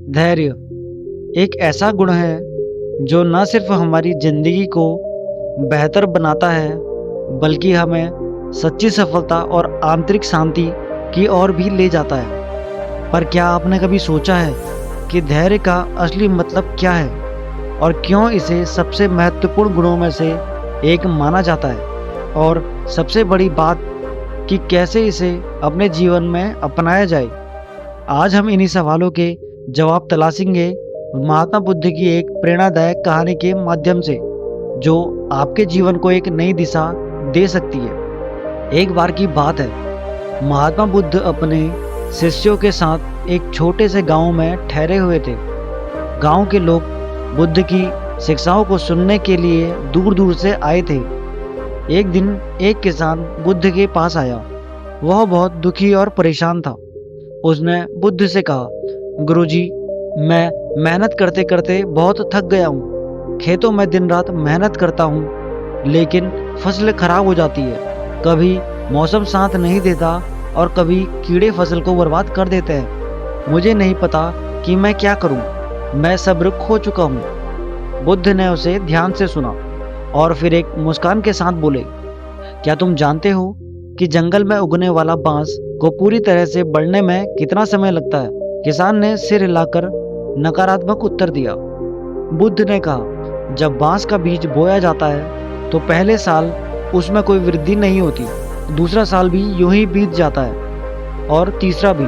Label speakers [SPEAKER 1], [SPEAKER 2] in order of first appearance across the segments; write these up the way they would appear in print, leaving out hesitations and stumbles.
[SPEAKER 1] धैर्य एक ऐसा गुण है जो न सिर्फ हमारी जिंदगी को बेहतर बनाता है, बल्कि हमें सच्ची सफलता और आंतरिक शांति की ओर भी ले जाता है। पर क्या आपने कभी सोचा है कि धैर्य का असली मतलब क्या है और क्यों इसे सबसे महत्वपूर्ण गुणों में से एक माना जाता है? और सबसे बड़ी बात कि कैसे इसे अपने जीवन में अपनाया जाए। आज हम इन्हीं सवालों के जवाब तलाशेंगे महात्मा बुद्ध की एक प्रेरणादायक कहानी के माध्यम से, जो आपके जीवन को एक नई दिशा दे सकती है। एक बार की बात है, महात्मा बुद्ध अपने शिष्यों के साथ एक छोटे से गांव में ठहरे हुए थे। गांव के लोग बुद्ध की शिक्षाओं को सुनने के लिए दूर दूर से आए थे। एक दिन एक किसान बुद्ध के पास आया। वह बहुत दुखी और परेशान था। उसने बुद्ध से कहा, गुरुजी, मैं मेहनत करते करते बहुत थक गया हूँ। खेतों में दिन रात मेहनत करता हूँ, लेकिन फसल खराब हो जाती है। कभी मौसम साथ नहीं देता और कभी कीड़े फसल को बर्बाद कर देते हैं। मुझे नहीं पता कि मैं क्या करूँ। मैं सब्र खो चुका हूँ। बुद्ध ने उसे ध्यान से सुना और फिर एक मुस्कान के साथ बोले, क्या तुम जानते हो कि जंगल में उगने वाला बांस को पूरी तरह से बढ़ने में कितना समय लगता है? किसान ने सिर हिलाकर नकारात्मक उत्तर दिया। बुद्ध ने कहा, जब बांस का बीज बोया जाता है तो पहले साल उसमें कोई वृद्धि नहीं होती, दूसरा साल भी यूं ही बीत जाता है और तीसरा भी,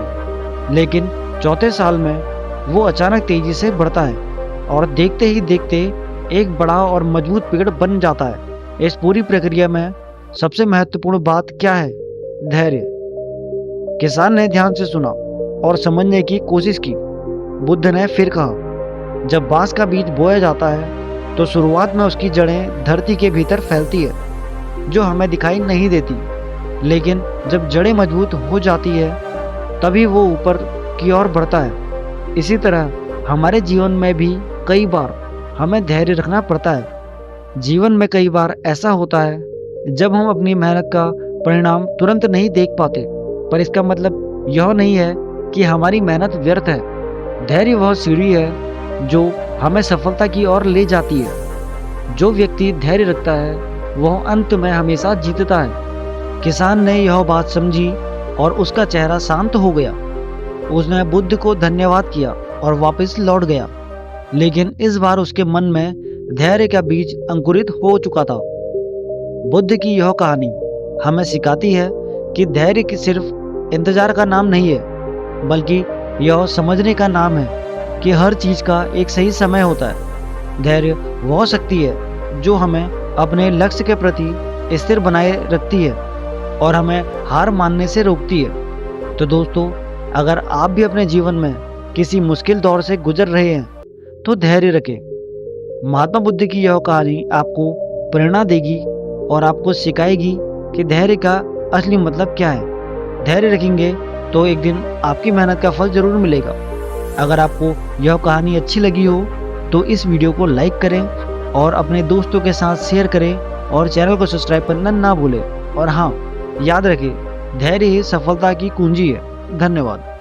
[SPEAKER 1] लेकिन चौथे साल में वो अचानक तेजी से बढ़ता है और देखते ही देखते एक बड़ा और मजबूत पेड़ बन जाता है। इस पूरी प्रक्रिया में सबसे महत्वपूर्ण बात क्या है? धैर्य। किसान ने ध्यान से सुना और समझने की कोशिश की। बुद्ध ने फिर कहा, जब बांस का बीज बोया जाता है तो शुरुआत में उसकी जड़ें धरती के भीतर फैलती है, जो हमें दिखाई नहीं देती, लेकिन जब जड़ें मजबूत हो जाती है तभी वो ऊपर की ओर बढ़ता है। इसी तरह हमारे जीवन में भी कई बार हमें धैर्य रखना पड़ता है। जीवन में कई बार ऐसा होता है जब हम अपनी मेहनत का परिणाम तुरंत नहीं देख पाते, पर इसका मतलब यह नहीं है कि हमारी मेहनत व्यर्थ है। धैर्य वह सीढ़ी है जो हमें सफलता की ओर ले जाती है। जो व्यक्ति धैर्य रखता है वह अंत में हमेशा जीतता है। किसान ने यह बात समझी और उसका चेहरा शांत हो गया। उसने बुद्ध को धन्यवाद किया और वापस लौट गया, लेकिन इस बार उसके मन में धैर्य का बीज अंकुरित हो चुका था। बुद्ध की यह कहानी हमें सिखाती है कि धैर्य की सिर्फ इंतजार का नाम नहीं है, बल्कि यह समझने का नाम है कि हर चीज का एक सही समय होता है। धैर्य वह शक्ति है जो हमें अपने लक्ष्य के प्रति स्थिर बनाए रखती है और हमें हार मानने से रोकती है। तो दोस्तों, अगर आप भी अपने जीवन में किसी मुश्किल दौर से गुजर रहे हैं तो धैर्य रखें। महात्मा बुद्ध की यह कहानी आपको प्रेरणा देगी और आपको सिखाएगी कि धैर्य का असली मतलब क्या है। धैर्य रखेंगे तो एक दिन आपकी मेहनत का फल जरूर मिलेगा। अगर आपको यह कहानी अच्छी लगी हो तो इस वीडियो को लाइक करें और अपने दोस्तों के साथ शेयर करें और चैनल को सब्सक्राइब करना ना भूलें। और हाँ, याद रखें, धैर्य ही सफलता की कुंजी है। धन्यवाद।